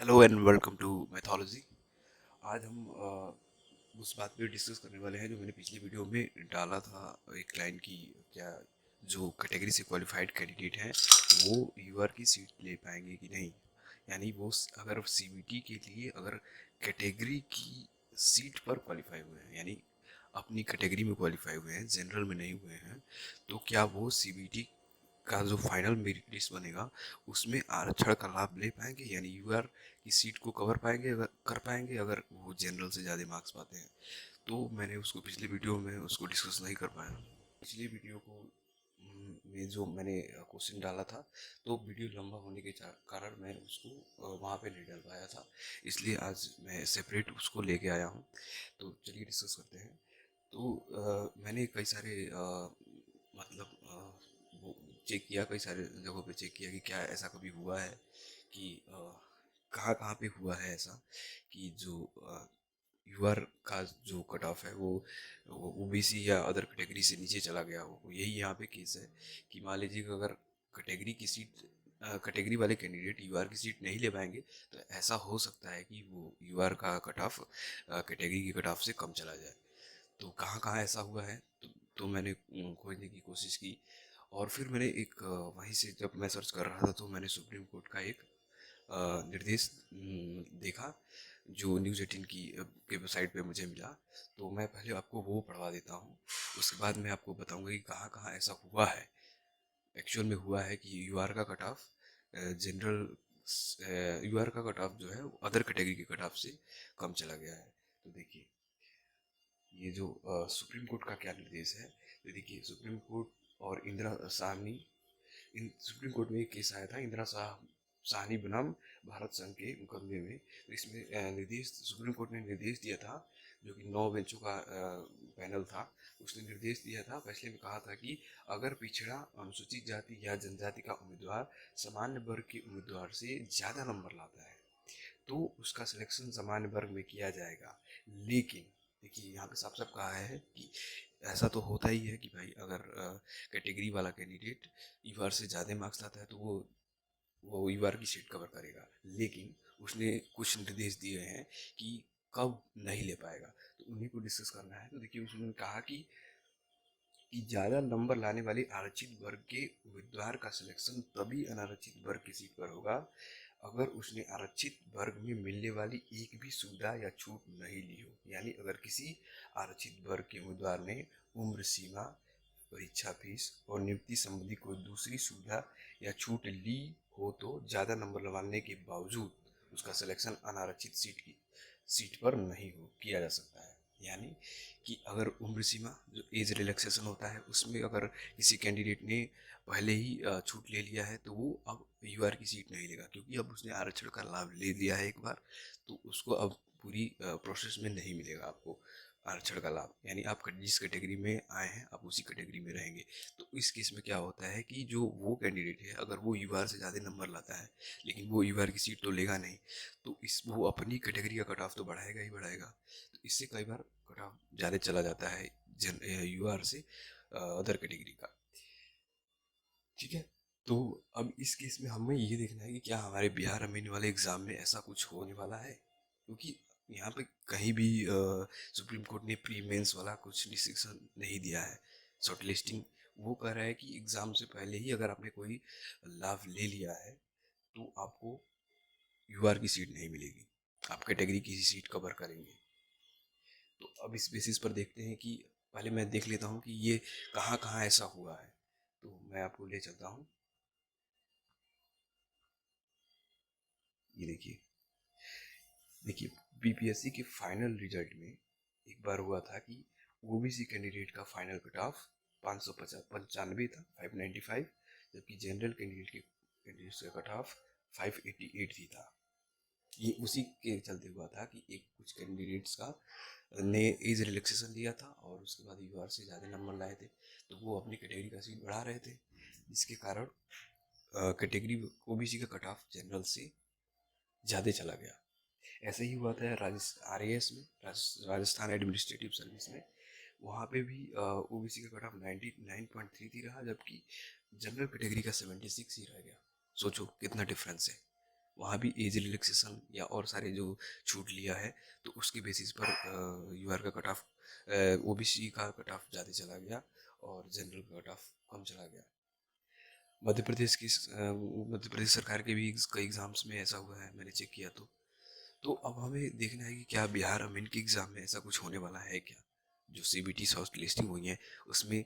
Hello and welcome to Mathology. आज हम उस बात पे डिस्कस करने वाले हैं जो मैंने पिछली वीडियो में डाला था। एक क्लाइंट की क्या जो कैटेगरी से क्वालिफाइड कैंडिडेट हैं वो यूआर की सीट ले पाएंगे कि नहीं, यानी वो अगर सीबीटी के लिए अगर कैटेगरी की सीट पर क्वालिफाई हुए हैं, यानी अपनी कैटेगरी में क्वालिफाई हुए हैं, जनरल में नहीं हुए हैं, तो क्या वो सीबीटी का जो फाइनल मेरिट लिस्ट बनेगा उसमें आरक्षण का लाभ ले पाएंगे, यानी यूआर की सीट को कवर पाएंगे अगर कर पाएंगे अगर वो जनरल से ज़्यादा मार्क्स पाते हैं। तो मैंने उसको पिछली वीडियो में उसको डिस्कस नहीं कर पाया। पिछली वीडियो को में जो मैंने क्वेश्चन डाला था, तो वीडियो लंबा होने के कारण मैं उसको वहाँ पे नहीं डाल पाया था, इसलिए आज मैं सेपरेट उसको लेके आया हूँ। तो चलिए डिस्कस करते हैं। तो मैंने कई सारे मतलब वो चेक किया, कई सारे जगहों पे चेक किया कि क्या ऐसा कभी हुआ है कि कहाँ कहाँ पे हुआ है ऐसा कि जो यूआर का जो कट ऑफ है वो ओबीसी या अदर कैटेगरी से नीचे चला गया हो। यही यहाँ पे केस है कि मान लीजिए कि अगर कैटेगरी की सीट कैटेगरी वाले कैंडिडेट यूआर की सीट नहीं ले पाएंगे, तो ऐसा हो सकता है कि वो यूआर का कट ऑफ कैटेगरी की कट ऑफ से कम चला जाए। तो कहाँ कहाँ ऐसा हुआ है, तो मैंने खोजने की कोशिश की। और फिर मैंने एक वहीं से जब मैं सर्च कर रहा था तो मैंने सुप्रीम कोर्ट का एक निर्देश देखा जो न्यूज़ 18 की के वेबसाइट पे मुझे मिला। तो मैं पहले आपको वो पढ़वा देता हूँ, उसके बाद मैं आपको बताऊंगा कि कहाँ कहाँ ऐसा हुआ है, एक्चुअल में हुआ है कि यूआर का कट ऑफ जनरल यूआर का कट ऑफ जो है अदर कैटेगरी के कट ऑफ से कम चला गया है। तो देखिए ये जो सुप्रीम कोर्ट का क्या निर्देश है। तो देखिए सुप्रीम कोर्ट और इंदिरा साहनी, इन सुप्रीम कोर्ट में एक केस आया था इंदिरा साहनी बनाम भारत संघ के मुकदमे में। तो इसमें निर्देश सुप्रीम कोर्ट ने निर्देश दिया था, जो कि 9 बेंचों का पैनल था। उसने निर्देश दिया था, फैसले में कहा था कि अगर पिछड़ा अनुसूचित जाति या जनजाति का उम्मीदवार सामान्य वर्ग के उम्मीदवार से ज़्यादा नंबर लाता है तो उसका सिलेक्शन सामान्य वर्ग में किया जाएगा। लेकिन देखिए यहाँ पे साफ साफ कहा है कि ऐसा तो होता ही है कि भाई अगर कैटेगरी वाला कैंडिडेट यूआर से ज़्यादा मार्क्स लाता है तो वो यूआर की सीट कवर करेगा, लेकिन उसने कुछ निर्देश दिए हैं कि कब नहीं ले पाएगा, तो उन्हीं को डिस्कस करना है। तो देखिए उसने कहा कि ज़्यादा नंबर लाने वाले आरक्षित वर्ग के उम्मीदवार का सिलेक्शन तभी अनारक्षित वर्ग की सीट पर होगा अगर उसने आरक्षित वर्ग में मिलने वाली एक भी सुविधा या छूट नहीं ली हो। यानी अगर किसी आरक्षित वर्ग के उम्मीदवार ने उम्र सीमा, परीक्षा फीस और नियुक्ति संबंधी कोई दूसरी सुविधा या छूट ली हो तो ज़्यादा नंबर लगाने के बावजूद उसका सिलेक्शन अनारक्षित सीट पर नहीं हो किया जा सकता है। यानी कि अगर उम्र सीमा जो एज रिलैक्सेशन होता है उसमें अगर किसी कैंडिडेट ने पहले ही छूट ले लिया है तो वो अब यूआर की सीट नहीं लेगा, क्योंकि अब उसने आरक्षण का लाभ ले लिया है एक बार, तो उसको अब पूरी प्रोसेस में नहीं मिलेगा आपको आरक्षण का लाभ। यानी आप जिस कैटेगरी में आए हैं आप उसी कैटेगरी में रहेंगे। तो इस केस में क्या होता है कि जो वो कैंडिडेट है अगर वो यूआर से ज़्यादा नंबर लाता है लेकिन वो यूआर की सीट तो लेगा नहीं, तो इस वो अपनी कैटेगरी का कट ऑफ तो बढ़ाएगा ही बढ़ाएगा। तो इससे कई बार कट ऑफ ज़्यादा चला जाता है जन यूआर से अदर कैटेगरी का। ठीक है। तो अब इस केस में हमें ये देखना है कि क्या हमारे बिहार में आने वाले एग्जाम में ऐसा कुछ होने वाला है, क्योंकि यहाँ पे कहीं भी सुप्रीम कोर्ट ने प्री मेंस वाला कुछ डिसीजन नहीं दिया है। शॉर्ट लिस्टिंग वो कह रहा है कि एग्जाम से पहले ही अगर आपने कोई लाभ ले लिया है तो आपको यूआर की सीट नहीं मिलेगी, आप कैटेगरी की सीट कवर करेंगे। तो अब इस बेसिस पर देखते हैं कि पहले मैं देख लेता हूँ कि ये कहाँ कहाँ ऐसा हुआ है। तो मैं आपको ले चलता हूँ। ये देखिए, देखिए बीपीएससी के फाइनल रिजल्ट में एक बार हुआ था कि ओबीसी कैंडिडेट का फाइनल कट ऑफ 595 था, 595, जबकि जनरल कैंडिडेट का कट ऑफ 588 ही था। ये उसी के चलते हुआ था कि एक कुछ कैंडिडेट्स का ने एज रिलैक्सेशन लिया था और उसके बाद यूआर से ज़्यादा नंबर लाए थे, तो वो अपनी कैटेगरी का सीट बढ़ा रहे थे, जिसके कारण कैटेगरी ओबीसी का कट ऑफ जनरल से ज़्यादा चला गया। ऐसे ही हुआ था आरएएस में, राजस्थान एडमिनिस्ट्रेटिव सर्विस में। वहाँ पे भी ओबीसी का कट ऑफ 99.33 रहा, जबकि जनरल कैटेगरी का 76 ही रह गया। सोचो कितना डिफरेंस है। वहाँ भी एज रिलैक्सेशन या और सारे जो छूट लिया है, तो उसके बेसिस पर यूआर का कट ऑफ, ओबीसी का कट ऑफ ज़्यादा चला गया और जनरल का कट ऑफ कम चला गया। मध्य प्रदेश सरकार के भी कई एग्ज़ाम्स में ऐसा हुआ है, मैंने चेक किया तो अब हमें देखना है कि क्या बिहार अमीन के एग्ज़ाम में ऐसा कुछ होने वाला है क्या, जो सीबीटी शॉर्ट लिस्टिंग हुई है उसमें,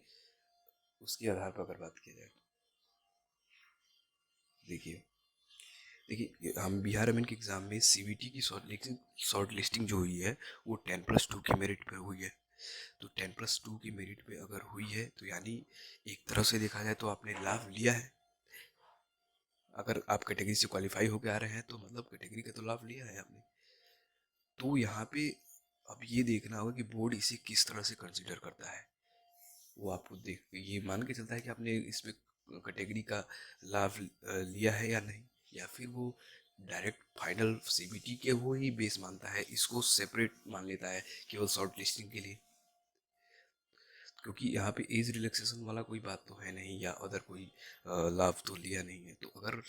उसके आधार पर अगर बात की जाए तो देखिए देखिए हम बिहार अमीन के एग्ज़ाम में सीबीटी की शॉर्ट लिस्टिंग जो हुई है वो 10+2 की मेरिट पे हुई है। तो 10+2 की मेरिट पे अगर हुई है तो यानी एक तरह से देखा जाए तो आपने लाभ लिया है। अगर आप कैटेगरी से क्वालिफाई होकर आ रहे हैं तो मतलब कैटेगरी का तो लाभ लिया है आपने। तो यहाँ पे अब ये देखना होगा कि बोर्ड इसे किस तरह से कंसिडर करता है। वो आपको देख ये मान के चलता है कि आपने इसमें कैटेगरी का लाभ लिया है या नहीं, या फिर वो डायरेक्ट फाइनल सीबीटी के वो ही बेस मानता है, इसको सेपरेट मान लेता है केवल शॉर्ट लिस्टिंग के लिए। क्योंकि यहाँ पे एज रिलैक्सेशन वाला कोई बात तो है नहीं या अदर कोई लाभ तो लिया नहीं है, तो अगर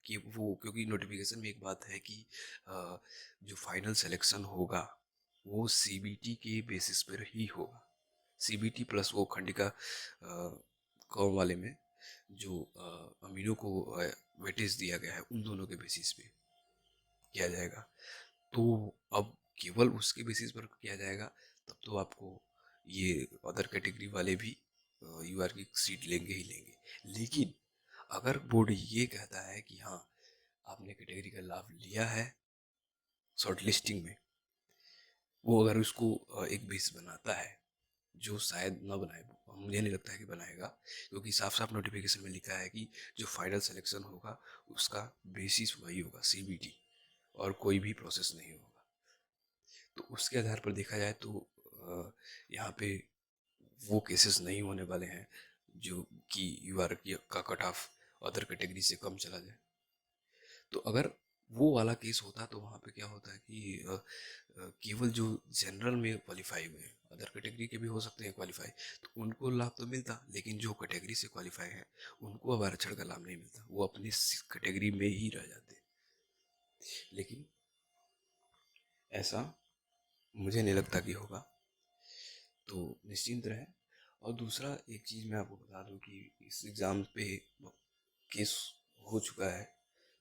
कि वो क्योंकि नोटिफिकेशन में एक बात है कि जो फाइनल सिलेक्शन होगा वो सीबीटी के बेसिस पर ही होगा। सीबीटी प्लस वो खंडिका कौम वाले में जो अमीनों को वेटेज दिया गया है उन दोनों के बेसिस पे किया जाएगा। तो अब केवल उसके बेसिस पर किया जाएगा तब तो आपको ये अदर कैटेगरी वाले भी यूआर की सीट लेंगे ही लेंगे। लेकिन अगर बोर्ड ये कहता है कि हाँ आपने कैटेगरी का लाभ लिया है शॉर्ट लिस्टिंग में, वो अगर उसको एक बेस बनाता है, जो शायद न बनाए, मुझे नहीं लगता है कि बनाएगा, क्योंकि साफ साफ नोटिफिकेशन में लिखा है कि जो फाइनल सिलेक्शन होगा उसका बेसिस वही होगा सीबीटी, और कोई भी प्रोसेस नहीं होगा। तो उसके आधार पर देखा जाए तो यहाँ पे वो केसेस नहीं होने वाले हैं जो कि यूआर का कट ऑफ अदर कैटेगरी से कम चला जाए। तो अगर वो वाला केस होता तो वहाँ पे क्या होता है कि केवल जो जनरल में क्वालिफाई हुए हैं, अदर कैटेगरी के भी हो सकते हैं क्वालिफाई, तो उनको लाभ तो मिलता, लेकिन जो कैटेगरी से क्वालिफाई है उनको अब आरक्षण का लाभ नहीं मिलता, वो अपनी कैटेगरी में ही रह जाते। लेकिन ऐसा मुझे नहीं लगता कि होगा, तो निश्चिंत रहे। और दूसरा एक चीज़ मैं आपको बता दूं कि इस एग्ज़ाम पे केस हो चुका है,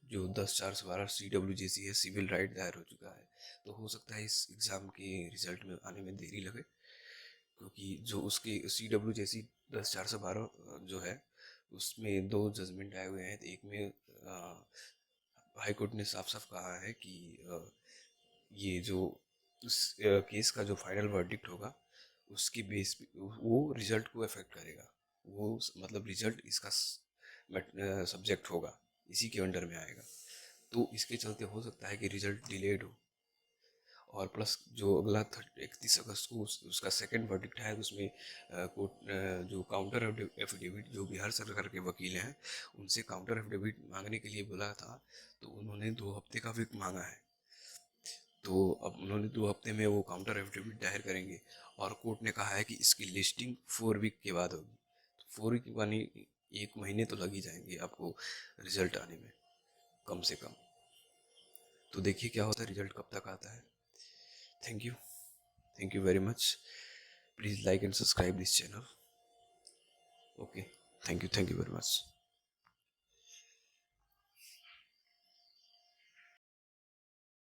जो 10/4/12 CWJC है, सिविल राइट दायर हो चुका है। तो हो सकता है इस एग्ज़ाम के रिजल्ट में आने में देरी लगे, क्योंकि जो उसके CWJC 10/4/12 जो है उसमें 2 जजमेंट आए हुए हैं। एक में हाई कोर्ट ने साफ साफ कहा है कि ये जो उस केस का जो फाइनल वर्डिक्ट होगा उसकी बेस पे वो रिजल्ट को अफेक्ट करेगा। वो मतलब रिजल्ट इसका सब्जेक्ट होगा, इसी के अंडर में आएगा। तो इसके चलते हो सकता है कि रिजल्ट डिलेड हो। और प्लस जो अगला 31 अगस्त को उसका सेकंड वर्डिक्ट है, उसमें कोर्ट जो काउंटर एफिडेविट जो बिहार सरकार के वकील हैं उनसे काउंटर एफिडेविट मांगने के लिए बोला था, तो उन्होंने 2 हफ्ते का विक मांगा है। तो अब उन्होंने 2 हफ्ते में वो काउंटर एफिडेविट दायर करेंगे, और कोर्ट ने कहा है कि इसकी लिस्टिंग 4 वीक के बाद होगी। तो 4 वीक यानी 1 महीने तो लग ही जाएंगे आपको रिजल्ट आने में कम से कम। तो देखिए क्या होता है, रिजल्ट कब तक आता है। Thank you, thank you very much. Please like and subscribe this channel. Okay, thank you very much.